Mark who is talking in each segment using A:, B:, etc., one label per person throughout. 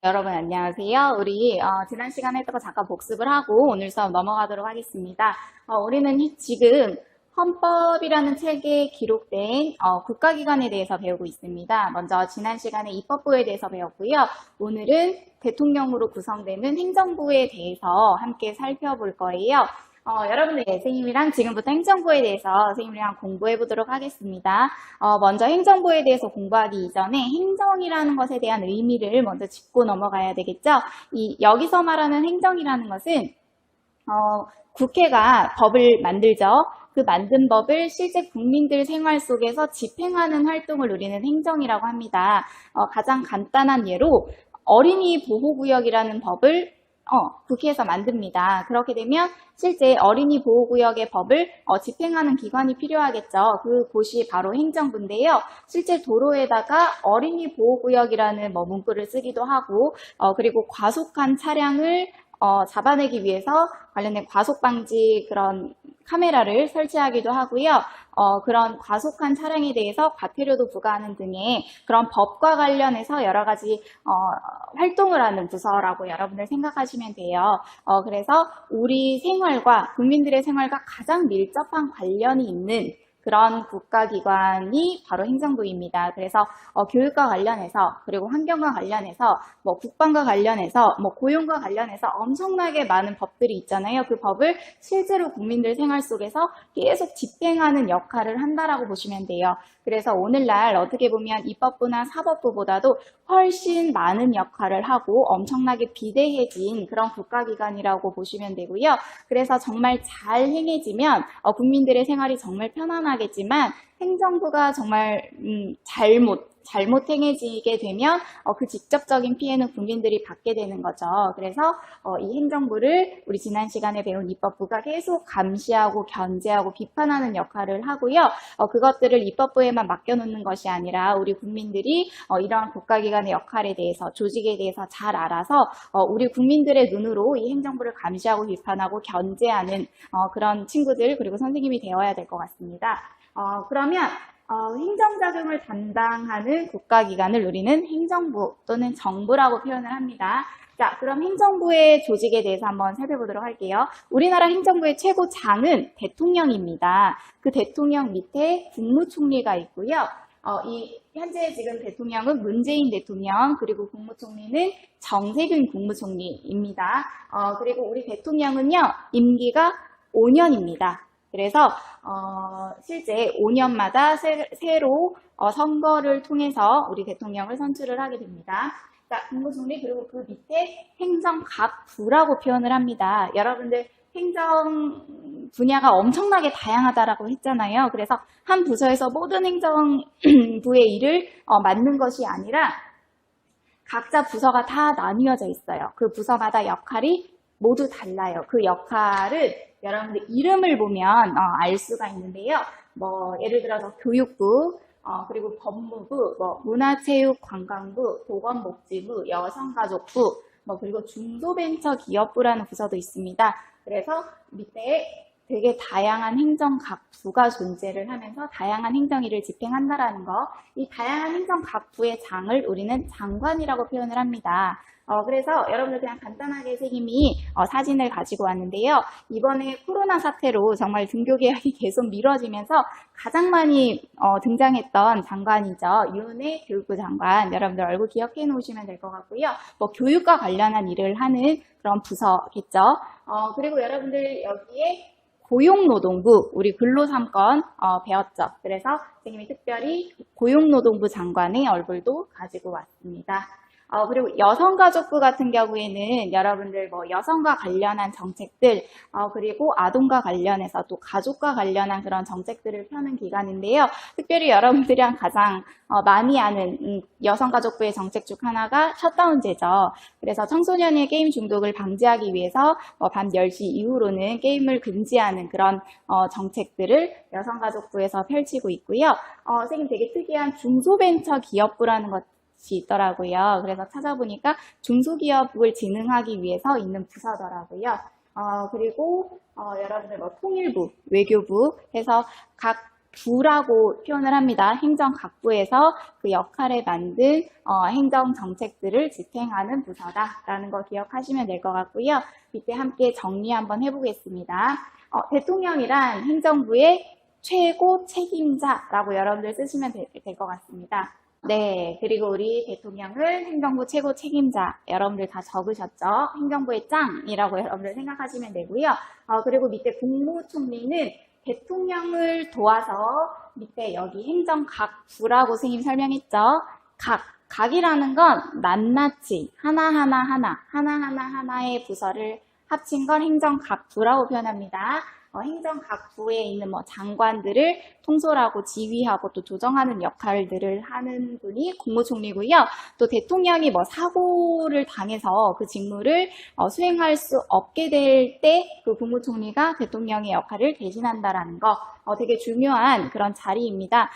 A: 여러분 안녕하세요. 우리 지난 시간에 했던 거 잠깐 복습을 하고 오늘 수업 넘어가도록 하겠습니다. 우리는 지금 헌법이라는 책에 기록된 국가기관에 대해서 배우고 있습니다. 먼저 지난 시간에 입법부에 대해서 배웠고요. 오늘은 대통령으로 구성되는 행정부에 대해서 함께 살펴볼 거예요. 여러분들 선생님이랑 지금부터 행정부에 대해서 선생님이랑 공부해 보도록 하겠습니다. 먼저 행정부에 대해서 공부하기 이전에 행정이라는 것에 대한 의미를 먼저 짚고 넘어가야 되겠죠. 여기서 말하는 행정이라는 것은 국회가 법을 만들죠. 그 만든 법을 실제 국민들 생활 속에서 집행하는 활동을 우리는 행정이라고 합니다. 가장 간단한 예로 어린이 보호구역이라는 법을 국회에서 만듭니다. 그렇게 되면 실제 어린이 보호구역의 법을 집행하는 기관이 필요하겠죠. 그곳이 바로 행정부인데요. 실제 도로에다가 어린이 보호구역이라는 문구를 쓰기도 하고 그리고 과속한 차량을 잡아내기 위해서 관련된 과속방지 그런 카메라를 설치하기도 하고요. 그런 과속한 차량에 대해서 과태료도 부과하는 등의 그런 법과 관련해서 여러 가지 활동을 하는 부서라고 여러분들 생각하시면 돼요. 그래서 우리 생활과 국민들의 생활과 가장 밀접한 관련이 있는 그런 국가기관이 바로 행정부입니다. 그래서 교육과 관련해서 그리고 환경과 관련해서 국방과 관련해서 고용과 관련해서 엄청나게 많은 법들이 있잖아요. 그 법을 실제로 국민들 생활 속에서 계속 집행하는 역할을 한다라고 보시면 돼요. 그래서 오늘날 어떻게 보면 입법부나 사법부보다도 훨씬 많은 역할을 하고 엄청나게 비대해진 그런 국가기관이라고 보시면 되고요. 그래서 정말 잘 행해지면 국민들의 생활이 정말 편안하겠지만 행정부가 정말 잘못 행해지게 되면 그 직접적인 피해는 국민들이 받게 되는 거죠. 그래서 이 행정부를 우리 지난 시간에 배운 입법부가 계속 감시하고 견제하고 비판하는 역할을 하고요. 그것들을 입법부에만 맡겨놓는 것이 아니라 우리 국민들이 이러한 국가기관의 역할에 대해서 조직에 대해서 잘 알아서 우리 국민들의 눈으로 이 행정부를 감시하고 비판하고 견제하는 그런 친구들 그리고 선생님이 되어야 될 것 같습니다. 그러면 행정작용을 담당하는 국가기관을 우리는 행정부 또는 정부라고 표현을 합니다. 자, 그럼 행정부의 조직에 대해서 한번 살펴보도록 할게요. 우리나라 행정부의 최고장은 대통령입니다. 그 대통령 밑에 국무총리가 있고요. 현재 지금 대통령은 문재인 대통령, 그리고 국무총리는 정세균 국무총리입니다. 그리고 우리 대통령은요, 임기가 5년입니다. 그래서 실제 5년마다 새로 선거를 통해서 우리 대통령을 선출을 하게 됩니다. 자, 국무총리 그리고 그 밑에 행정각부라고 표현을 합니다. 여러분들 행정 분야가 엄청나게 다양하다라고 했잖아요. 그래서 한 부서에서 모든 행정부의 일을 맡는 것이 아니라 각자 부서가 다 나뉘어져 있어요. 그 부서마다 역할이 모두 달라요. 그 역할을 여러분들 이름을 보면 알 수가 있는데요. 예를 들어서 교육부, 그리고 법무부, 문화체육관광부, 보건복지부, 여성가족부, 그리고 중소벤처기업부라는 부서도 있습니다. 그래서 밑에 되게 다양한 행정각부가 존재를 하면서 다양한 행정일을 집행한다라는 거, 이 다양한 행정각부의 장을 우리는 장관이라고 표현을 합니다. 그래서 여러분들 그냥 간단하게 선생님이 사진을 가지고 왔는데요. 이번에 코로나 사태로 정말 등교 계약이 계속 미뤄지면서 가장 많이 등장했던 장관이죠. 윤해 교육부 장관. 여러분들 얼굴 기억해 놓으시면 될 것 같고요. 교육과 관련한 일을 하는 그런 부서겠죠. 그리고 여러분들 여기에 고용노동부, 우리 근로3권 배웠죠. 그래서 선생님이 특별히 고용노동부 장관의 얼굴도 가지고 왔습니다. 그리고 여성가족부 같은 경우에는 여러분들 여성과 관련한 정책들, 그리고 아동과 관련해서 또 가족과 관련한 그런 정책들을 펴는 기관인데요. 특별히 여러분들이랑 가장 많이 아는 여성가족부의 정책 중 하나가 셧다운제죠. 그래서 청소년의 게임 중독을 방지하기 위해서 밤 10시 이후로는 게임을 금지하는 그런 정책들을 여성가족부에서 펼치고 있고요. 선생님 되게 특이한 중소벤처기업부라는 것 있더라고요. 그래서 찾아보니까 중소기업을 진흥하기 위해서 있는 부서더라고요. 그리고 여러분들 통일부, 외교부 해서 각 부라고 표현을 합니다. 행정각부에서 그 역할에 만든 행정정책들을 집행하는 부서다라는 거 기억하시면 될 것 같고요. 밑에 함께 정리 한번 해보겠습니다. 대통령이란 행정부의 최고 책임자라고 여러분들 쓰시면 될 것 같습니다. 네, 그리고 우리 대통령을 행정부 최고 책임자, 여러분들 다 적으셨죠? 행정부의 짱이라고 여러분들 생각하시면 되고요. 그리고 밑에 국무총리는 대통령을 도와서 밑에 여기 행정각부라고 선생님 설명했죠? 각이라는 건 낱낱이 하나하나의 부서를 합친 걸 행정각부라고 표현합니다. 행정각부에 있는 장관들을 통솔하고 지휘하고 또 조정하는 역할들을 하는 분이 국무총리고요. 또 대통령이 사고를 당해서 그 직무를 수행할 수 없게 될 때 그 국무총리가 대통령의 역할을 대신한다라는 거 되게 중요한 그런 자리입니다.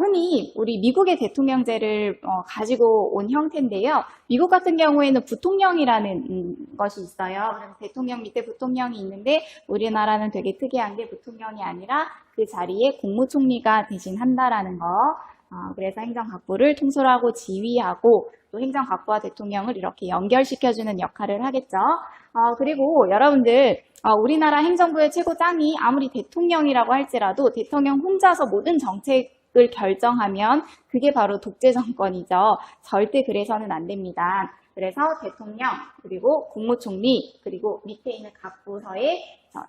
A: 흔히 우리 미국의 대통령제를 가지고 온 형태인데요. 미국 같은 경우에는 부통령이라는 것이 있어요. 그래서 대통령 밑에 부통령이 있는데 우리나라는 되게 특이한 게 부통령이 아니라 그 자리에 국무총리가 대신한다라는 거. 그래서 행정각부를 통솔하고 지휘하고 또 행정각부와 대통령을 이렇게 연결시켜주는 역할을 하겠죠. 그리고 여러분들 우리나라 행정부의 최고 짱이 아무리 대통령이라고 할지라도 대통령 혼자서 모든 정책을 결정하면 그게 바로 독재 정권이죠. 절대 그래서는 안 됩니다. 그래서 대통령, 그리고 국무총리, 그리고 밑에 있는 각 부서의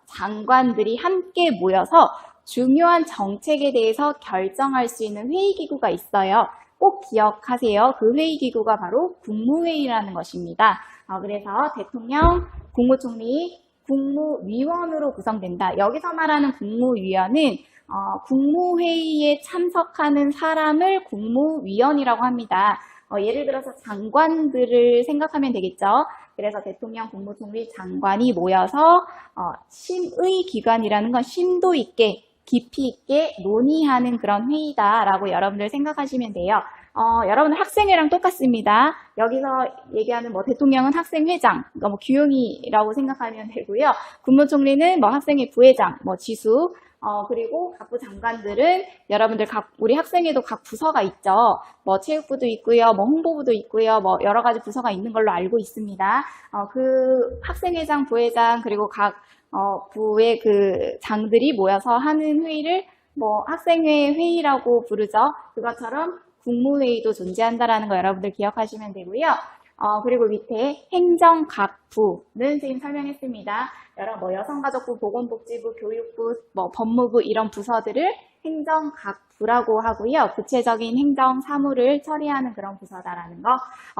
A: 장관들이 함께 모여서 중요한 정책에 대해서 결정할 수 있는 회의기구가 있어요. 꼭 기억하세요. 그 회의기구가 바로 국무회의라는 것입니다. 그래서 대통령, 국무총리, 국무위원으로 구성된다. 여기서 말하는 국무위원은 국무회의에 참석하는 사람을 국무위원이라고 합니다. 예를 들어서 장관들을 생각하면 되겠죠. 그래서 대통령, 국무총리, 장관이 모여서 심의 기관이라는 건 심도 있게, 깊이 있게 논의하는 그런 회의다라고 여러분들 생각하시면 돼요. 여러분들 학생회랑 똑같습니다. 여기서 얘기하는 대통령은 학생회장, 규용이라고 생각하면 되고요. 국무총리는 학생회 부회장, 지수, 그리고 각부 장관들은 여러분들 우리 학생회도 각 부서가 있죠. 체육부도 있고요, 홍보부도 있고요, 여러 가지 부서가 있는 걸로 알고 있습니다. 그 학생회장, 부회장, 그리고 각 부의 그 장들이 모여서 하는 회의를 학생회 회의라고 부르죠. 그것처럼 국무회의도 존재한다라는 거 여러분들 기억하시면 되고요. 그리고 밑에 행정각부는 선생님 설명했습니다. 여러 여성가족부, 보건복지부, 교육부, 법무부 이런 부서들을 행정각부라고 하고요. 구체적인 행정 사무를 처리하는 그런 부서다라는 거.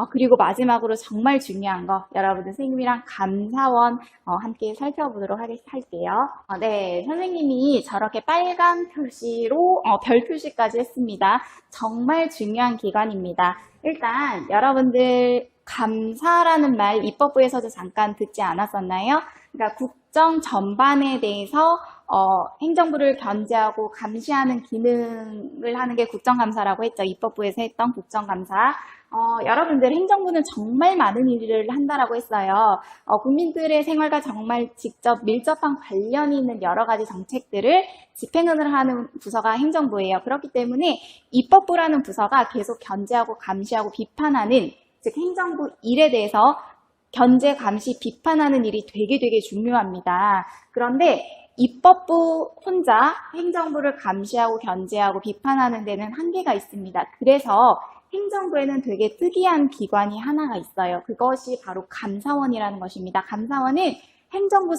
A: 그리고 마지막으로 정말 중요한 거 여러분들 선생님이랑 감사원 함께 살펴보도록 할게요. 네, 선생님이 저렇게 빨간 표시로 별 표시까지 했습니다. 정말 중요한 기관입니다. 일단 여러분들 감사라는 말 입법부에서도 잠깐 듣지 않았었나요? 그러니까 국정 전반에 대해서 행정부를 견제하고 감시하는 기능을 하는 게 국정감사라고 했죠. 입법부에서 했던 국정감사. 여러분들 행정부는 정말 많은 일을 한다라고 했어요. 국민들의 생활과 정말 직접 밀접한 관련이 있는 여러 가지 정책들을 집행을 하는 부서가 행정부예요. 그렇기 때문에 입법부라는 부서가 계속 견제하고 감시하고 비판하는, 즉 행정부 일에 대해서 견제, 감시, 비판하는 일이 되게 중요합니다. 그런데 입법부 혼자 행정부를 감시하고 견제하고 비판하는 데는 한계가 있습니다. 그래서 행정부에는 되게 특이한 기관이 하나가 있어요. 그것이 바로 감사원이라는 것입니다. 감사원은 행정부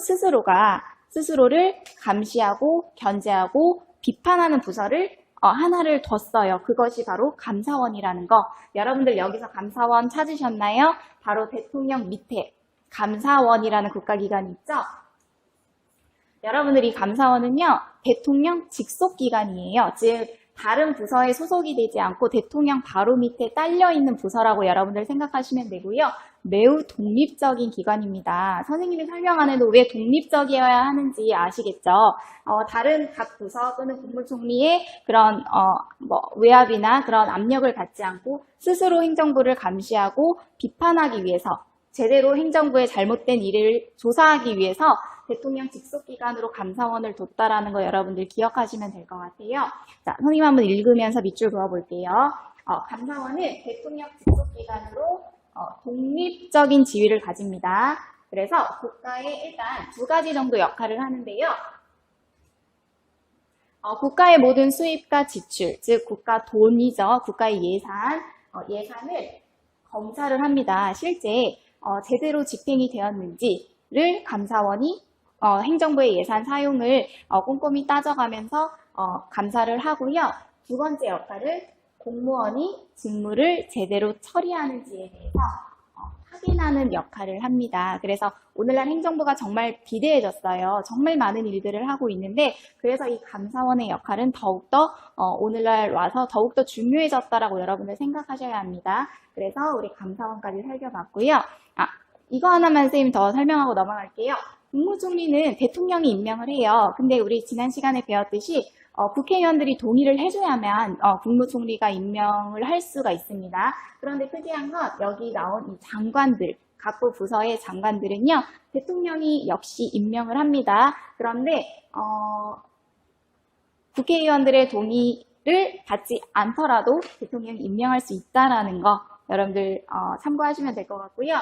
A: 스스로를 감시하고 견제하고 비판하는 부서를 하나를 뒀어요. 그것이 바로 감사원이라는 거. 여러분들 여기서 감사원 찾으셨나요? 바로 대통령 밑에 감사원이라는 국가기관이 있죠? 여러분들 이 감사원은요, 대통령 직속기관이에요. 즉 다른 부서에 소속이 되지 않고 대통령 바로 밑에 딸려있는 부서라고 여러분들 생각하시면 되고요. 매우 독립적인 기관입니다. 선생님이 설명 안 해도 왜 독립적이어야 하는지 아시겠죠? 다른 각 부서 또는 국무총리의 그런 외압이나 그런 압력을 받지 않고 스스로 행정부를 감시하고 비판하기 위해서, 제대로 행정부의 잘못된 일을 조사하기 위해서 대통령 직속 기관으로 감사원을 뒀다라는 거 여러분들 기억하시면 될 것 같아요. 자, 선생님 한번 읽으면서 밑줄 그어볼게요. 감사원은 대통령 직속 기관으로 독립적인 지위를 가집니다. 그래서 국가에 일단 두 가지 정도 역할을 하는데요. 국가의 모든 수입과 지출, 즉 국가 돈이죠. 국가의 예산을 검사를 합니다. 실제 제대로 집행이 되었는지를 감사원이 행정부의 예산 사용을 꼼꼼히 따져가면서 감사를 하고요. 두 번째 역할은 공무원이 직무를 제대로 처리하는지에 대해서 확인하는 역할을 합니다. 그래서 오늘날 행정부가 정말 비대해졌어요. 정말 많은 일들을 하고 있는데 그래서 이 감사원의 역할은 더욱더 오늘날 와서 더욱더 중요해졌다라고 여러분들 생각하셔야 합니다. 그래서 우리 감사원까지 살펴봤고요. 이거 하나만 선생님 더 설명하고 넘어갈게요. 국무총리는 대통령이 임명을 해요. 근데 우리 지난 시간에 배웠듯이 국회의원들이 동의를 해줘야만 국무총리가 임명을 할 수가 있습니다. 그런데 특이한 건 여기 나온 이 장관들, 각부 부서의 장관들은요, 대통령이 역시 임명을 합니다. 그런데 국회의원들의 동의를 받지 않더라도 대통령이 임명할 수 있다라는 거 여러분들 참고하시면 될 것 같고요.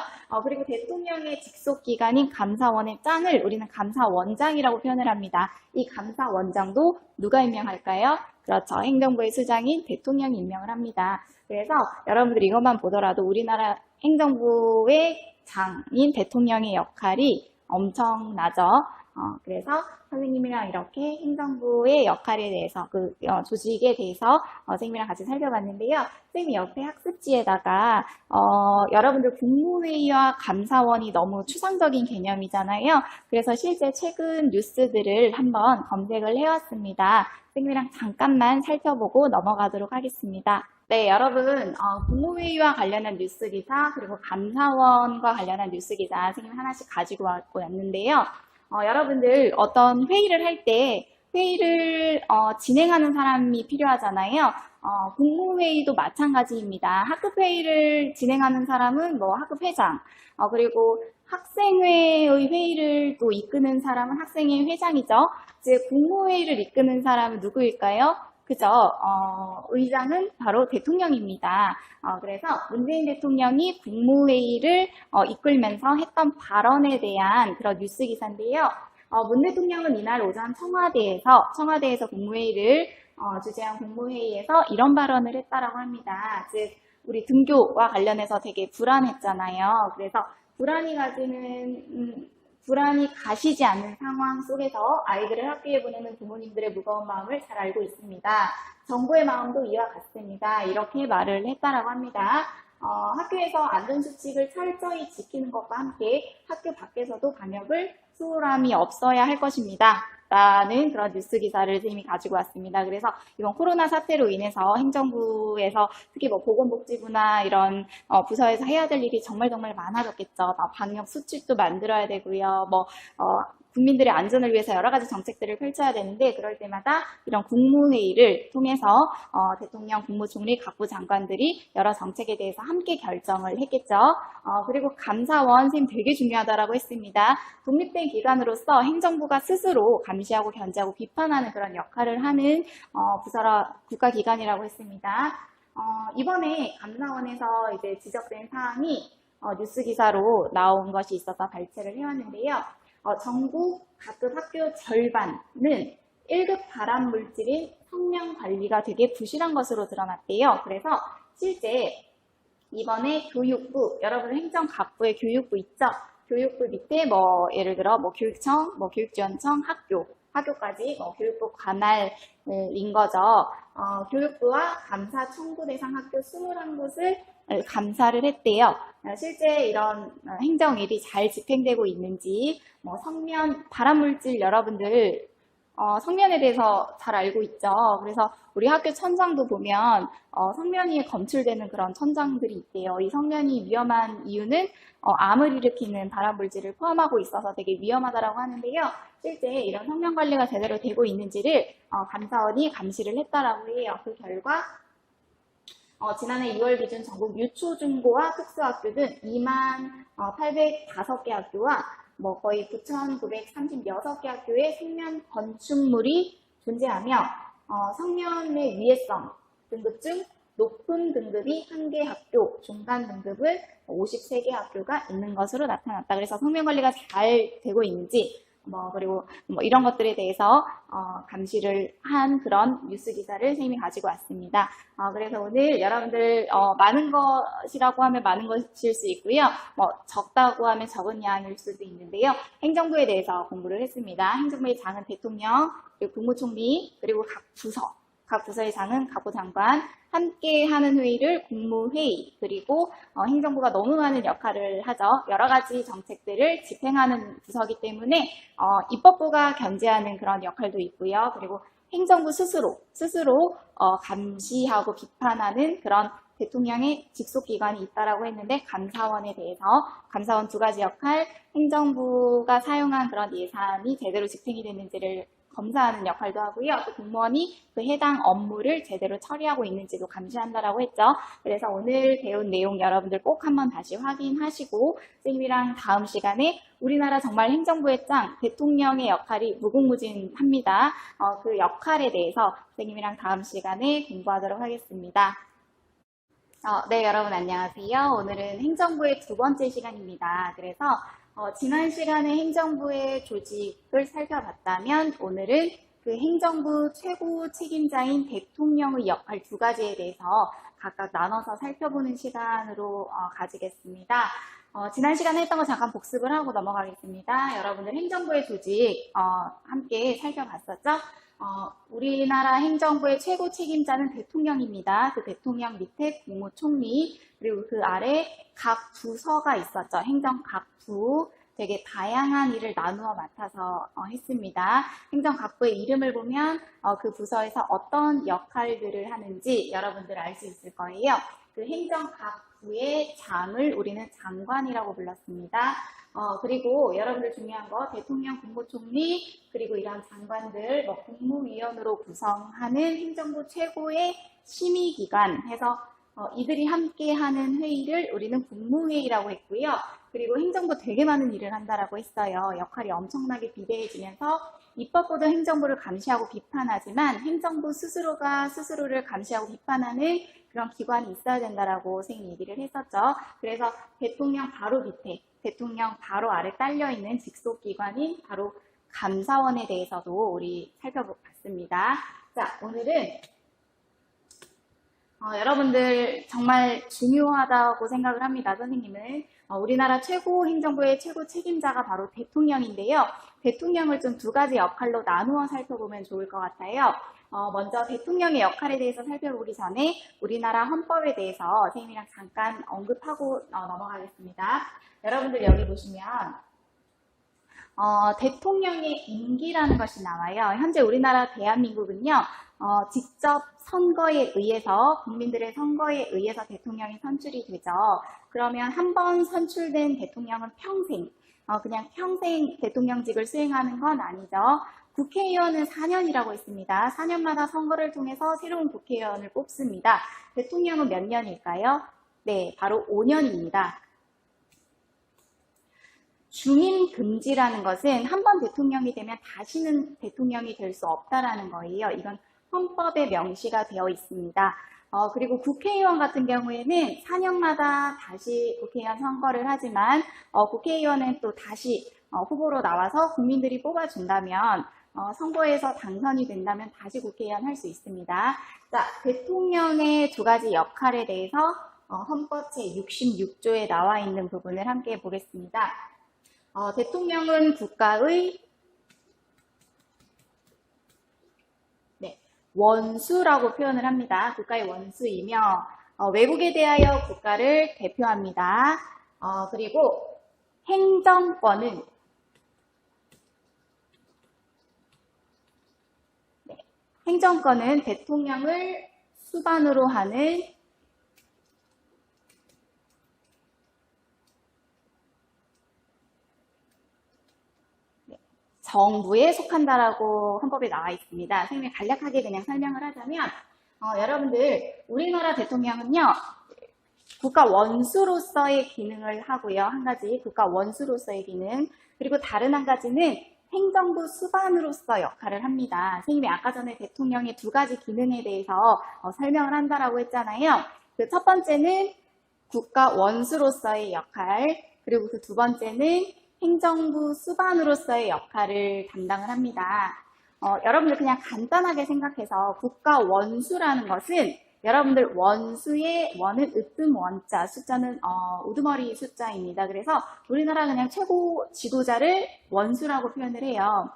A: 그리고 대통령의 직속기관인 감사원의 짱을 우리는 감사원장이라고 표현을 합니다. 이 감사원장도 누가 임명할까요? 그렇죠. 행정부의 수장인 대통령이 임명을 합니다. 그래서 여러분들이 이것만 보더라도 우리나라 행정부의 장인 대통령의 역할이 엄청나죠. 그래서 선생님이랑 이렇게 행정부의 역할에 대해서 조직에 대해서 선생님이랑 같이 살펴봤는데요. 선생님이 옆에 학습지에다가 여러분들 국무회의와 감사원이 너무 추상적인 개념이잖아요. 그래서 실제 최근 뉴스들을 한번 검색을 해왔습니다. 선생님이랑 잠깐만 살펴보고 넘어가도록 하겠습니다. 네, 여러분 국무회의와 관련한 뉴스 기사 그리고 감사원과 관련한 뉴스 기사 선생님 하나씩 가지고 왔는데요. 여러분들 어떤 회의를 할 때 회의를 진행하는 사람이 필요하잖아요. 국무회의도 마찬가지입니다. 학급회의를 진행하는 사람은 뭐 학급회장, 그리고 학생회의 회의를 또 이끄는 사람은 학생회 회장이죠. 즉 국무회의를 이끄는 사람은 누구일까요? 그죠? 의장은 바로 대통령입니다. 그래서 문재인 대통령이 국무회의를 이끌면서 했던 발언에 대한 그런 뉴스 기사인데요. 문 대통령은 이날 오전 청와대에서 국무회의를 주재한 국무회의에서 이런 발언을 했다라고 합니다. 즉 우리 등교와 관련해서 되게 불안했잖아요. 그래서 불안이 가시지 않는 상황 속에서 아이들을 학교에 보내는 부모님들의 무거운 마음을 잘 알고 있습니다. 정부의 마음도 이와 같습니다. 이렇게 말을 했다라고 합니다. 학교에서 안전수칙을 철저히 지키는 것과 함께 학교 밖에서도 방역을 소홀함이 없어야 할 것입니다. 라는 그런 뉴스 기사를 선생님이 가지고 왔습니다. 그래서 이번 코로나 사태로 인해서 행정부에서 특히 뭐 보건복지부나 이런 부서에서 해야 될 일이 정말 많아졌겠죠. 방역 수칙도 만들어야 되고요. 국민들의 안전을 위해서 여러 가지 정책들을 펼쳐야 되는데 그럴 때마다 이런 국무회의를 통해서 대통령, 국무총리, 각부 장관들이 여러 정책에 대해서 함께 결정을 했겠죠. 그리고 감사원 선생님 되게 중요하다라고 했습니다. 독립된 기관으로서 행정부가 스스로 감시하고 견제하고 비판하는 그런 역할을 하는 국가기관이라고 했습니다. 이번에 감사원에서 이제 지적된 사항이 뉴스 기사로 나온 것이 있어서 발췌를 해왔는데요. 전국 각급 학교 절반은 1급 발암물질인 성명 관리가 되게 부실한 것으로 드러났대요. 그래서 실제 이번에 교육부, 여러분 행정각부의 교육부 있죠? 교육부 밑에 예를 들어 교육청, 교육지원청, 학교까지 교육부 관할인 거죠. 교육부와 감사 청구 대상 학교 21곳을 감사를 했대요. 실제 이런 행정일이 잘 집행되고 있는지, 성면, 발암물질 여러분들 성면에 대해서 잘 알고 있죠. 그래서 우리 학교 천장도 보면 성면이 검출되는 그런 천장들이 있대요. 이 성면이 위험한 이유는 암을 일으키는 발암물질을 포함하고 있어서 되게 위험하다고 하는데요. 실제 이런 성면 관리가 제대로 되고 있는지를 감사원이 감시를 했다라고 해요. 그 결과 지난해 2월 기준 전국 유초중고와 특수학교 등 2만 805개 학교와 거의 9,936개 학교에 생면 건축물이 존재하며 성면의 위해성 등급 중 높은 등급이 1개 학교, 중간 등급은 53개 학교가 있는 것으로 나타났다. 그래서 성면 관리가 잘 되고 있는지 그리고 이런 것들에 대해서 감시를 한 그런 뉴스 기사를 선생님이 가지고 왔습니다. 그래서 오늘 여러분들 많은 것이라고 하면 많은 것일 수 있고요. 적다고 하면 적은 양일 수도 있는데요. 행정부에 대해서 공부를 했습니다. 행정부의 장은 대통령, 그리고 국무총리, 그리고 각 부서의 장은 각부 장관, 함께 하는 회의를 국무회의, 그리고 행정부가 너무 많은 역할을 하죠. 여러 가지 정책들을 집행하는 부서이기 때문에 입법부가 견제하는 그런 역할도 있고요. 그리고 행정부 스스로 감시하고 비판하는 그런 대통령의 직속기관이 있다라고 했는데 감사원에 대해서 감사원 두 가지 역할, 행정부가 사용한 그런 예산이 제대로 집행이 됐는지를 검사하는 역할도 하고요. 또 공무원이 그 해당 업무를 제대로 처리하고 있는지도 감시한다라고 했죠. 그래서 오늘 배운 내용 여러분들 꼭 한번 다시 확인하시고 선생님이랑 다음 시간에 우리나라 정말 행정부의 짱, 대통령의 역할이 무궁무진합니다. 그 역할에 대해서 선생님이랑 다음 시간에 공부하도록 하겠습니다. 네, 여러분 안녕하세요. 오늘은 행정부의 두 번째 시간입니다. 그래서 지난 시간에 행정부의 조직을 살펴봤다면 오늘은 그 행정부 최고 책임자인 대통령의 역할 두 가지에 대해서 각각 나눠서 살펴보는 시간으로 가지겠습니다. 지난 시간에 했던 거 잠깐 복습을 하고 넘어가겠습니다. 여러분들 행정부의 조직 함께 살펴봤었죠? 우리나라 행정부의 최고 책임자는 대통령입니다. 그 대통령 밑에 국무총리, 그리고 그 아래 각 부서가 있었죠. 행정 각 부, 되게 다양한 일을 나누어 맡아서 했습니다. 행정 각부의 이름을 보면 그 부서에서 어떤 역할들을 하는지 여러분들 알 수 있을 거예요. 그 행정 각부의 장을 우리는 장관이라고 불렀습니다. 그리고 여러분들 중요한 거 대통령, 국무총리, 그리고 이런 장관들 국무위원으로 구성하는 행정부 최고의 심의기관 해서 이들이 함께하는 회의를 우리는 국무회의라고 했고요. 그리고 행정부 되게 많은 일을 한다라고 했어요. 역할이 엄청나게 비대해지면서 입법부도 행정부를 감시하고 비판하지만 행정부 스스로가 스스로를 감시하고 비판하는 그런 기관이 있어야 된다라고 선생님이 얘기를 했었죠. 그래서 대통령 바로 밑에, 대통령 바로 아래 딸려있는 직속기관인 바로 감사원에 대해서도 우리 살펴봤습니다. 자, 오늘은 여러분들 정말 중요하다고 생각을 합니다. 선생님은 우리나라 최고 행정부의 최고 책임자가 바로 대통령인데요. 대통령을 좀 두 가지 역할로 나누어 살펴보면 좋을 것 같아요. 먼저 대통령의 역할에 대해서 살펴보기 전에 우리나라 헌법에 대해서 선생님이랑 잠깐 언급하고 넘어가겠습니다. 여러분들 여기 보시면 대통령의 임기라는 것이 나와요. 현재 우리나라 대한민국은요. 직접 선거에 의해서 국민들의 선거에 의해서 대통령이 선출이 되죠. 그러면 한 번 선출된 대통령은 평생 그냥 평생 대통령직을 수행하는 건 아니죠. 국회의원은 4년이라고 했습니다. 4년마다 선거를 통해서 새로운 국회의원을 뽑습니다. 대통령은 몇 년일까요? 네, 바로 5년입니다. 중임 금지라는 것은 한 번 대통령이 되면 다시는 대통령이 될 수 없다라는 거예요. 이건 헌법에 명시가 되어 있습니다. 그리고 국회의원 같은 경우에는 4년마다 다시 국회의원 선거를 하지만 국회의원은 또 다시 후보로 나와서 국민들이 뽑아준다면 선거에서 당선이 된다면 다시 국회의원 할 수 있습니다. 자, 대통령의 두 가지 역할에 대해서 헌법 제66조에 나와 있는 부분을 함께 보겠습니다. 대통령은 국가의 원수라고 표현을 합니다. 국가의 원수이며 외국에 대하여 국가를 대표합니다. 그리고 행정권은 행정권은 대통령을 수반으로 하는 정부에 속한다라고 헌법에 나와 있습니다. 선생님이 간략하게 그냥 설명을 하자면 여러분들 우리나라 대통령은요 국가 원수로서의 기능을 하고요. 한 가지 국가 원수로서의 기능. 그리고 다른 한 가지는 행정부 수반으로서 역할을 합니다. 선생님이 아까 전에 대통령의 두 가지 기능에 대해서 설명을 한다라고 했잖아요. 그 첫 번째는 국가 원수로서의 역할, 그리고 그 두 번째는 행정부 수반으로서의 역할을 담당을 합니다. 여러분들 그냥 간단하게 생각해서 국가 원수라는 것은 여러분들 원수의 원은 으뜸 원자, 숫자는 우두머리 숫자입니다. 그래서 우리나라 그냥 최고 지도자를 원수라고 표현을 해요.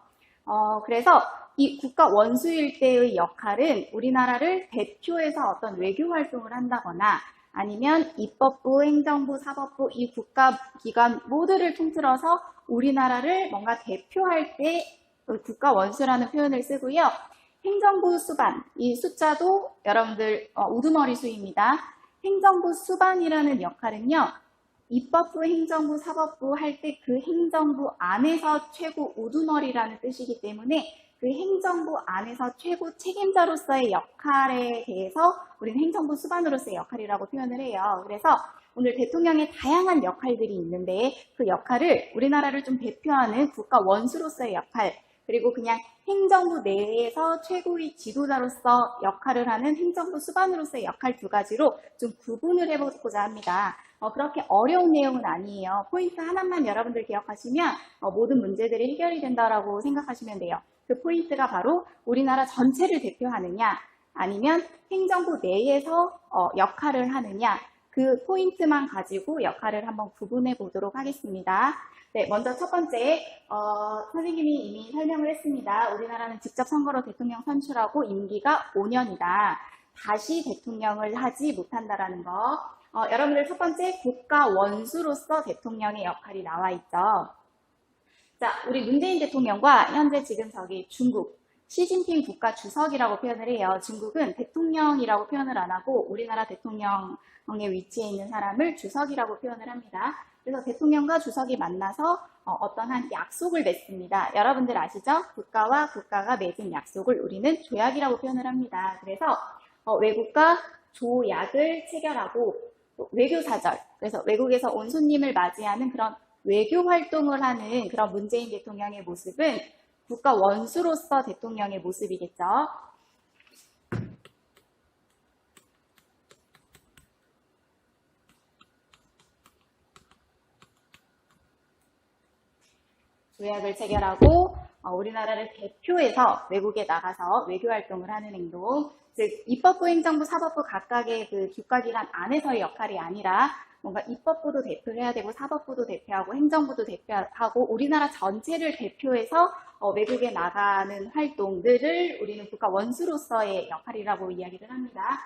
A: 그래서 이 국가 원수일 때의 역할은 우리나라를 대표해서 어떤 외교 활동을 한다거나 아니면 입법부, 행정부, 사법부 이 국가기관 모두를 통틀어서 우리나라를 뭔가 대표할 때 국가 원수라는 표현을 쓰고요. 행정부 수반, 이 숫자도 여러분들 우두머리 수입니다. 행정부 수반이라는 역할은요. 입법부, 행정부, 사법부 할 때 그 행정부 안에서 최고 우두머리라는 뜻이기 때문에 그 행정부 안에서 최고 책임자로서의 역할에 대해서 우리는 행정부 수반으로서의 역할이라고 표현을 해요. 그래서 오늘 대통령의 다양한 역할들이 있는데 그 역할을 우리나라를 좀 대표하는 국가 원수로서의 역할, 그리고 그냥 행정부 내에서 최고의 지도자로서 역할을 하는 행정부 수반으로서의 역할 두 가지로 좀 구분을 해보고자 합니다. 그렇게 어려운 내용은 아니에요. 포인트 하나만 여러분들 기억하시면 모든 문제들이 해결이 된다라고 생각하시면 돼요. 그 포인트가 바로 우리나라 전체를 대표하느냐 아니면 행정부 내에서 역할을 하느냐 그 포인트만 가지고 역할을 한번 구분해 보도록 하겠습니다. 네, 먼저 첫 번째 선생님이 이미 설명을 했습니다. 우리나라는 직접 선거로 대통령 선출하고 임기가 5년이다. 다시 대통령을 하지 못한다라는 거. 여러분들 첫 번째 국가 원수로서 대통령의 역할이 나와 있죠. 자, 우리 문재인 대통령과 현재 지금 저기 중국 시진핑 국가 주석이라고 표현을 해요. 중국은 대통령이라고 표현을 안 하고 우리나라 대통령의 위치에 있는 사람을 주석이라고 표현을 합니다. 그래서 대통령과 주석이 만나서 어떤 한 약속을 맺습니다. 여러분들 아시죠? 국가와 국가가 맺은 약속을 우리는 조약이라고 표현을 합니다. 그래서 외국과 조약을 체결하고 외교사절, 그래서 외국에서 온 손님을 맞이하는 그런 외교 활동을 하는 그런 문재인 대통령의 모습은 국가 원수로서 대통령의 모습이겠죠. 조약을 체결하고 우리나라를 대표해서 외국에 나가서 외교 활동을 하는 행동, 즉 입법부, 행정부, 사법부 각각의 그 국가기관 안에서의 역할이 아니라 뭔가 입법부도 대표해야 되고 사법부도 대표하고 행정부도 대표하고 우리나라 전체를 대표해서 외국에 나가는 활동들을 우리는 국가 원수로서의 역할이라고 이야기를 합니다.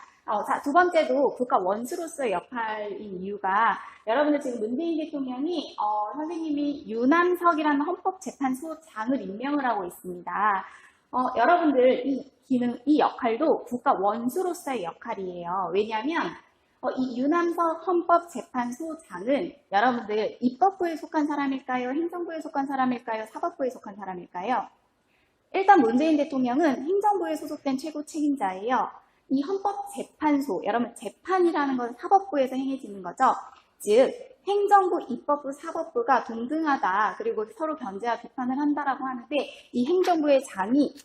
A: 자, 두 번째도 국가 원수로서의 역할인 이유가 여러분들 지금 문재인 대통령이 선생님이 유남석이라는 헌법재판소장을 임명을 하고 있습니다. 여러분들 이 역할도 국가 원수로서의 역할이에요. 왜냐하면 이 유남석 헌법재판소장은 여러분들 입법부에 속한 사람일까요? 행정부에 속한 사람일까요? 사법부에 속한 사람일까요? 일단 문재인 대통령은 행정부에 소속된 최고 책임자예요. 이 헌법재판소, 여러분 재판이라는 건 사법부에서 행해지는 거죠. 즉 행정부, 입법부, 사법부가 동등하다. 그리고 서로 견제와 비판을 한다라고 하는데 이 행정부의 장이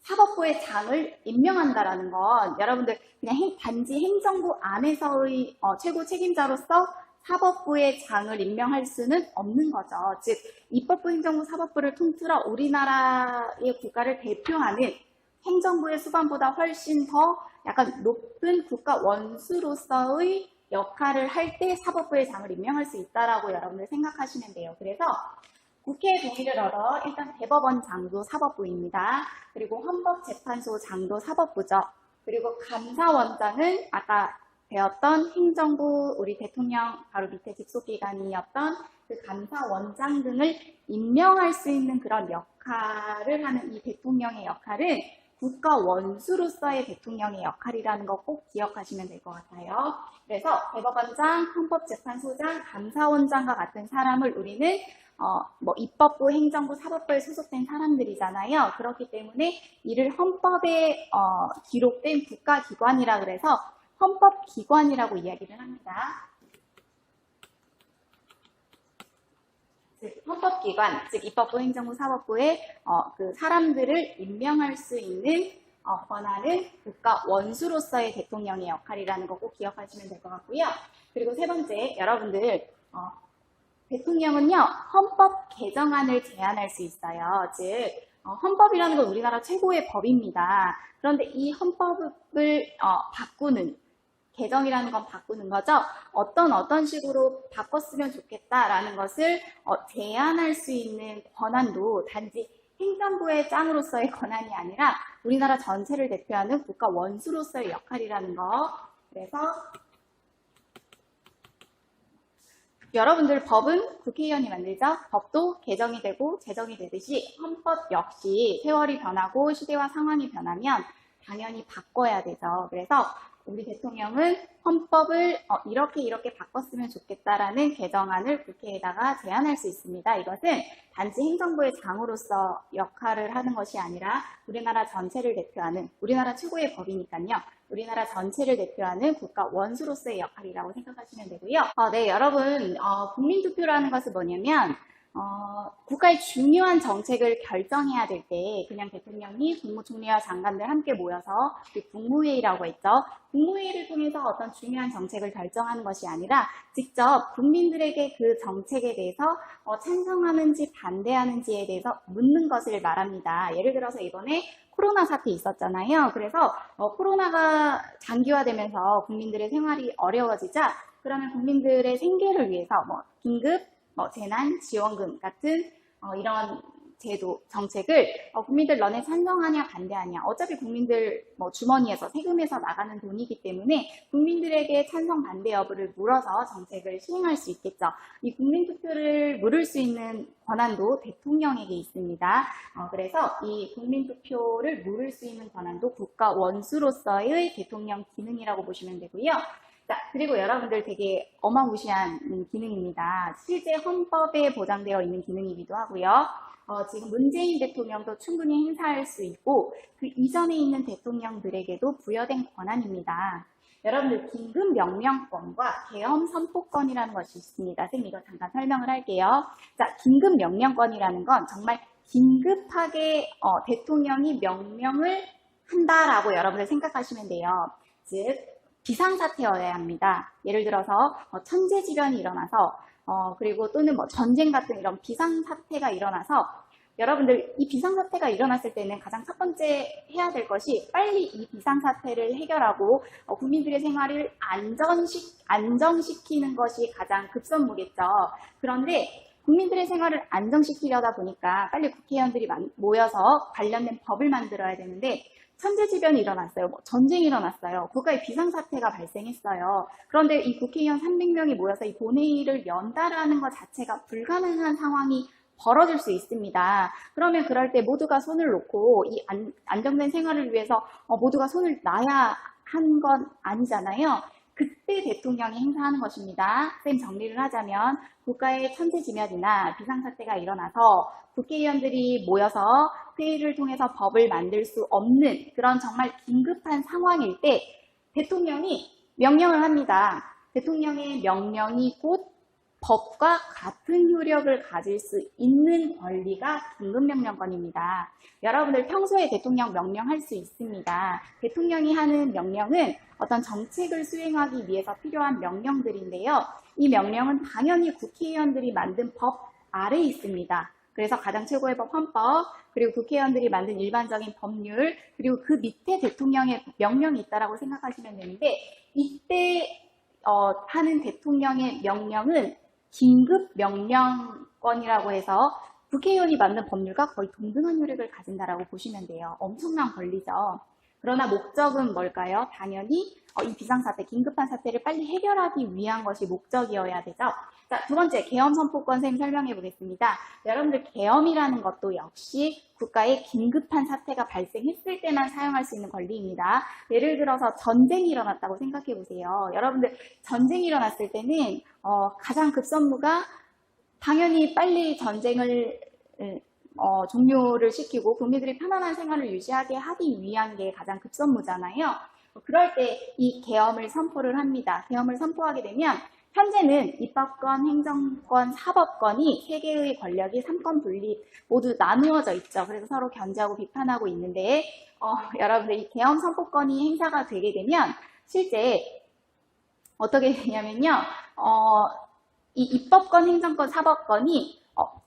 A: 사법부의 장을 임명한다라는 건 여러분들 그냥 단지 행정부 안에서의 최고 책임자로서 사법부의 장을 임명할 수는 없는 거죠. 즉 입법부, 행정부, 사법부를 통틀어 우리나라의 국가를 대표하는 행정부의 수반보다 훨씬 더 약간 높은 국가 원수로서의 역할을 할 때 사법부의 장을 임명할 수 있다라고 여러분들 생각하시면 돼요. 그래서 국회의 동의를 얻어 일단 대법원장도 사법부입니다. 그리고 헌법재판소장도 사법부죠. 그리고 감사원장은 아까 배웠던 행정부, 우리 대통령 바로 밑에 직속기관이었던 그 감사원장 등을 임명할 수 있는 그런 역할을 하는 이 대통령의 역할은 국가 원수로서의 대통령의 역할이라는 거 꼭 기억하시면 될 것 같아요. 그래서 대법원장, 헌법재판소장, 감사원장과 같은 사람을 우리는 입법부, 행정부, 사법부에 소속된 사람들이잖아요. 그렇기 때문에 이를 헌법에 기록된 국가기관이라 그래서 헌법기관이라고 이야기를 합니다. 즉, 헌법기관, 즉 입법부, 행정부, 사법부의 그 사람들을 임명할 수 있는 권한은 국가 원수로서의 대통령의 역할이라는 거 꼭 기억하시면 될 것 같고요. 그리고 세 번째, 여러분들 대통령은요, 헌법 개정안을 제안할 수 있어요. 즉, 헌법이라는 건 우리나라 최고의 법입니다. 그런데 이 헌법을 바꾸는, 개정이라는 건 바꾸는 거죠. 어떤 식으로 바꿨으면 좋겠다라는 것을 제안할 수 있는 권한도 단지 행정부의 짱으로서의 권한이 아니라 우리나라 전체를 대표하는 국가 원수로서의 역할이라는 거. 그래서 여러분들 법은 국회의원이 만들죠. 법도 개정이 되고 제정이 되듯이 헌법 역시 세월이 변하고 시대와 상황이 변하면 당연히 바꿔야 되죠. 그래서 우리 대통령은 헌법을 이렇게 바꿨으면 좋겠다라는 개정안을 국회에다가 제안할 수 있습니다. 이것은 단지 행정부의 장으로서 역할을 하는 것이 아니라 우리나라 전체를 대표하는, 우리나라 최고의 법이니까요. 우리나라 전체를 대표하는 국가 원수로서의 역할이라고 생각하시면 되고요. 네, 여러분, 국민투표라는 것은 뭐냐면 국가의 중요한 정책을 결정해야 될 때 그냥 대통령이 국무총리와 장관들 함께 모여서 국무회의라고 했죠. 국무회의를 통해서 어떤 중요한 정책을 결정하는 것이 아니라 직접 국민들에게 그 정책에 대해서 찬성하는지 반대하는지에 대해서 묻는 것을 말합니다. 예를 들어서 이번에 코로나 사태 있었잖아요. 그래서 코로나가 장기화되면서 국민들의 생활이 어려워지자 그러면 국민들의 생계를 위해서 긴급 재난지원금 같은 이런 제도, 정책을 국민들 너네 찬성하냐 반대하냐. 어차피 국민들 주머니에서 세금에서 나가는 돈이기 때문에 국민들에게 찬성 반대 여부를 물어서 정책을 시행할 수 있겠죠. 이 국민투표를 물을 수 있는 권한도 대통령에게 있습니다. 그래서 이 국민투표를 물을 수 있는 권한도 국가 원수로서의 대통령 기능이라고 보시면 되고요. 자, 그리고 여러분들 되게 어마무시한 기능입니다. 실제 헌법에 보장되어 있는 기능이기도 하고요. 지금 문재인 대통령도 충분히 행사할 수 있고 그 이전에 있는 대통령들에게도 부여된 권한입니다. 여러분들 긴급명령권과 계엄선포권이라는 것이 있습니다. 선생님 이거 잠깐 설명을 할게요. 자, 긴급명령권이라는 건 정말 긴급하게 대통령이 명령을 한다라고 여러분들 생각하시면 돼요. 즉 비상사태여야 합니다. 예를 들어서 천재지변이 일어나서 그리고 또는 전쟁 같은 이런 비상사태가 일어나서 여러분들 이 비상사태가 일어났을 때는 가장 첫 번째 해야 될 것이 빨리 이 비상사태를 해결하고 국민들의 생활을 안정시키는 것이 가장 급선무겠죠. 그런데 국민들의 생활을 안정시키려다 보니까 빨리 국회의원들이 모여서 관련된 법을 만들어야 되는데 천재지변이 일어났어요. 전쟁이 일어났어요. 국가의 비상사태가 발생했어요. 그런데 이 국회의원 300명이 모여서 이 본회의를 연다라는 것 자체가 불가능한 상황이 벌어질 수 있습니다. 그러면 그럴 때 모두가 손을 놓고 이 안정된 생활을 위해서 모두가 손을 놔야 한 건 아니잖아요. 그때 대통령이 행사하는 것입니다. 쌤 정리를 하자면 국가의 천재지변이나 비상사태가 일어나서 국회의원들이 모여서 회의를 통해서 법을 만들 수 없는 그런 정말 긴급한 상황일 때 대통령이 명령을 합니다. 대통령의 명령이 곧 법과 같은 효력을 가질 수 있는 권리가 긴급명령권입니다. 여러분들 평소에 대통령 명령할 수 있습니다. 대통령이 하는 명령은 어떤 정책을 수행하기 위해서 필요한 명령들인데요. 이 명령은 당연히 국회의원들이 만든 법 아래에 있습니다. 그래서 가장 최고의 법 헌법, 그리고 국회의원들이 만든 일반적인 법률, 그리고 그 밑에 대통령의 명령이 있다고 생각하시면 되는데 이때 하는 대통령의 명령은 긴급명령권이라고 해서 국회의원이 만든 법률과 거의 동등한 효력을 가진다라고 보시면 돼요. 엄청난 권리죠. 그러나 목적은 뭘까요? 당연히 이 비상사태, 긴급한 사태를 빨리 해결하기 위한 것이 목적이어야 되죠. 자, 두 번째, 계엄선포권 선생님 설명해 보겠습니다. 여러분들 계엄이라는 것도 역시 국가의 긴급한 사태가 발생했을 때만 사용할 수 있는 권리입니다. 예를 들어서 전쟁이 일어났다고 생각해 보세요. 여러분들 전쟁이 일어났을 때는 가장 급선무가 당연히 빨리 전쟁을 종료를 시키고 국민들이 편안한 생활을 유지하게 하기 위한 게 가장 급선무잖아요. 그럴 때 이 계엄을 선포를 합니다. 계엄을 선포하게 되면 현재는 입법권, 행정권, 사법권이 세 개의 권력이 삼권 분립 모두 나누어져 있죠. 그래서 서로 견제하고 비판하고 있는데 여러분들 이 계엄 선포권이 행사가 되게 되면 실제 어떻게 되냐면요. 이 입법권, 행정권, 사법권이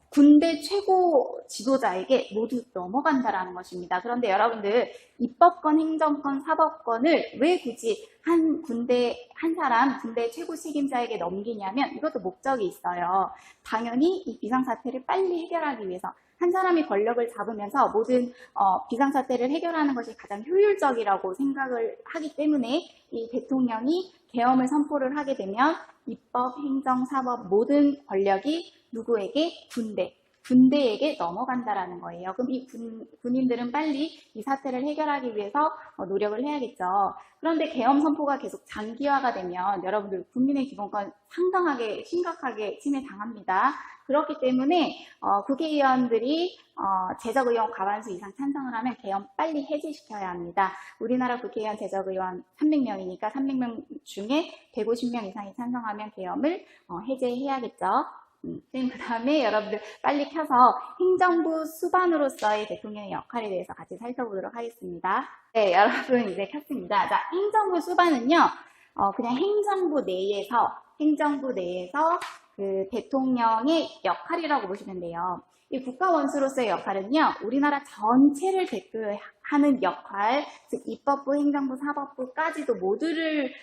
A: 군대 최고 지도자에게 모두 넘어간다라는 것입니다. 그런데 여러분들 입법권, 행정권, 사법권을 왜 굳이 한 사람 군대 최고 책임자에게 넘기냐면 이것도 목적이 있어요. 당연히 이 비상사태를 빨리 해결하기 위해서 한 사람이 권력을 잡으면서 모든 비상사태를 해결하는 것이 가장 효율적이라고 생각을 하기 때문에 이 대통령이 계엄을 선포를 하게 되면 입법, 행정, 사법 모든 권력이 누구에게? 군대에게 넘어간다라는 거예요. 그럼 이 군인들은 빨리 이 사태를 해결하기 위해서 노력을 해야겠죠. 그런데 계엄 선포가 계속 장기화가 되면 여러분들 국민의 기본권 상당하게 심각하게 침해당합니다. 그렇기 때문에 국회의원들이 제적의원 과반수 이상 찬성을 하면 계엄 빨리 해제시켜야 합니다. 우리나라 국회의원 제적의원 300명이니까 300명 중에 150명 이상이 찬성하면 계엄을 해제해야겠죠. 그 다음에 여러분들 빨리 켜서 행정부 수반으로서의 대통령의 역할에 대해서 같이 살펴보도록 하겠습니다. 네, 여러분 이제 켰습니다. 자, 행정부 수반은요, 그냥 행정부 내에서 그 대통령의 역할이라고 보시면 돼요. 이 국가원수로서의 역할은요, 우리나라 전체를 대표하는 역할, 즉 입법부, 행정부, 사법부까지도 모두를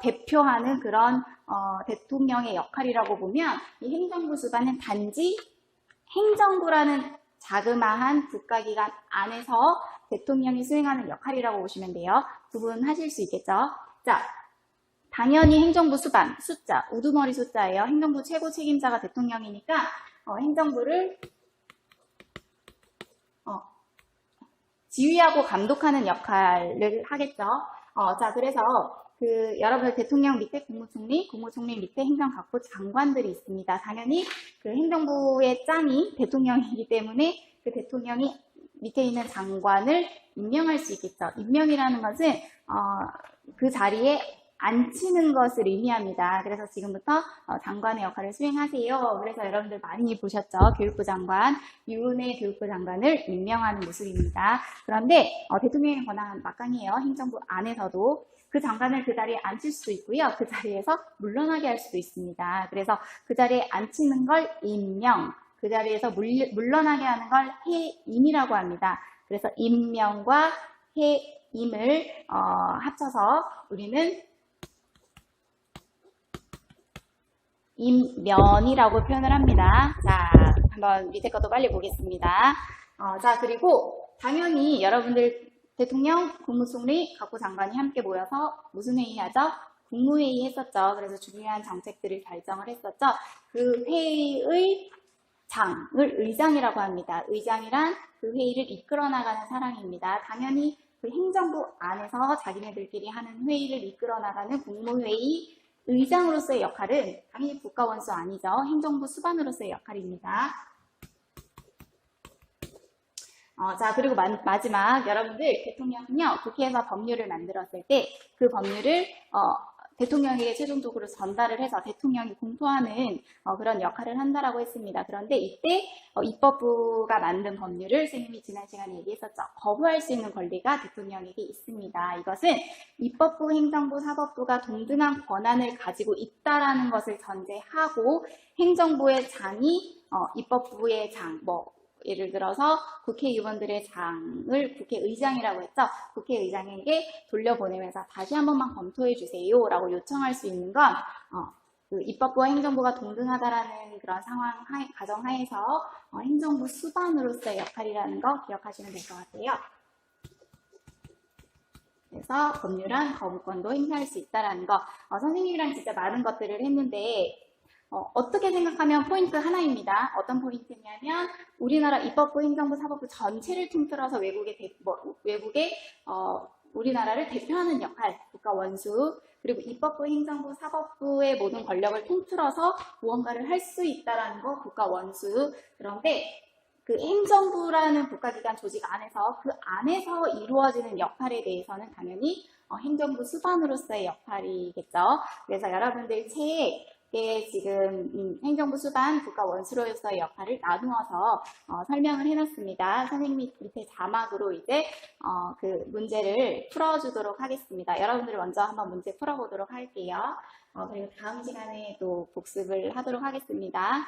A: 대표하는 그런 대통령의 역할이라고 보면 이 행정부 수반은 단지 행정부라는 자그마한 국가기관 안에서 대통령이 수행하는 역할이라고 보시면 돼요. 구분하실 수 있겠죠? 자, 당연히 행정부 수반, 숫자, 우두머리 숫자예요. 행정부 최고 책임자가 대통령이니까 행정부를 지휘하고 감독하는 역할을 하겠죠. 자, 그래서 여러분들 대통령 밑에 국무총리, 국무총리 밑에 행정각부 장관들이 있습니다. 당연히 그 행정부의 짱이 대통령이기 때문에 그 대통령이 밑에 있는 장관을 임명할 수 있겠죠. 임명이라는 것은 그 자리에 앉히는 것을 의미합니다. 그래서 지금부터 장관의 역할을 수행하세요. 그래서 여러분들 많이 보셨죠? 교육부 장관, 유은혜 교육부 장관을 임명하는 모습입니다. 그런데 대통령의 권한은 막강해요. 행정부 안에서도. 그 장관을 그 자리에 앉힐 수도 있고요. 그 자리에서 물러나게 할 수도 있습니다. 그래서 그 자리에 앉히는 걸 임명, 그 자리에서 물러나게 하는 걸 해임이라고 합니다. 그래서 임명과 해임을 합쳐서 우리는 임면이라고 표현을 합니다. 자, 한번 밑에 것도 빨리 보겠습니다. 자, 그리고 당연히 여러분들 대통령, 국무총리, 각부 장관이 함께 모여서 무슨 회의 하죠? 국무회의 했었죠. 그래서 중요한 정책들을 결정을 했었죠. 그 회의의 장을 의장이라고 합니다. 의장이란 그 회의를 이끌어 나가는 사람입니다. 당연히 그 행정부 안에서 자기네들끼리 하는 회의를 이끌어 나가는 국무회의 의장으로서의 역할은 당연히 국가원수 아니죠. 행정부 수반으로서의 역할입니다. 자, 그리고 마지막 여러분들 대통령은요 국회에서 법률을 만들었을 때 그 법률을 대통령에게 최종적으로 전달을 해서 대통령이 공포하는 그런 역할을 한다라고 했습니다. 그런데 이때 입법부가 만든 법률을 선생님이 지난 시간에 얘기했었죠. 거부할 수 있는 권리가 대통령에게 있습니다. 이것은 입법부, 행정부, 사법부가 동등한 권한을 가지고 있다라는 것을 전제하고 행정부의 장이 입법부의 장, 예를 들어서 국회의원들의 장을 국회의장이라고 했죠. 국회의장에게 돌려보내면서 다시 한 번만 검토해 주세요 라고 요청할 수 있는 건 그 입법부와 행정부가 동등하다라는 그런 상황 가정하에서 행정부 수반으로서의 역할이라는 거 기억하시면 될 것 같아요. 그래서 법률안 거부권도 행사할 수 있다라는 거. 선생님이랑 진짜 많은 것들을 했는데 어떻게 생각하면 포인트 하나입니다. 어떤 포인트냐면 우리나라 입법부, 행정부, 사법부 전체를 통틀어서 외국의 우리나라를 대표하는 역할, 국가 원수, 그리고 입법부, 행정부, 사법부의 모든 권력을 통틀어서 무언가를 할 수 있다는 거, 국가 원수. 그런데 그 행정부라는 국가기관 조직 안에서 그 안에서 이루어지는 역할에 대해서는 당연히 행정부 수반으로서의 역할이겠죠. 그래서 여러분들 책에 지금 행정부 수반 국가 원수로서의 역할을 나누어서 설명을 해놨습니다. 선생님이 밑에 자막으로 이제 그 문제를 풀어주도록 하겠습니다. 여러분들 먼저 한번 문제 풀어보도록 할게요. 그리고 다음 시간에 또 복습을 하도록 하겠습니다.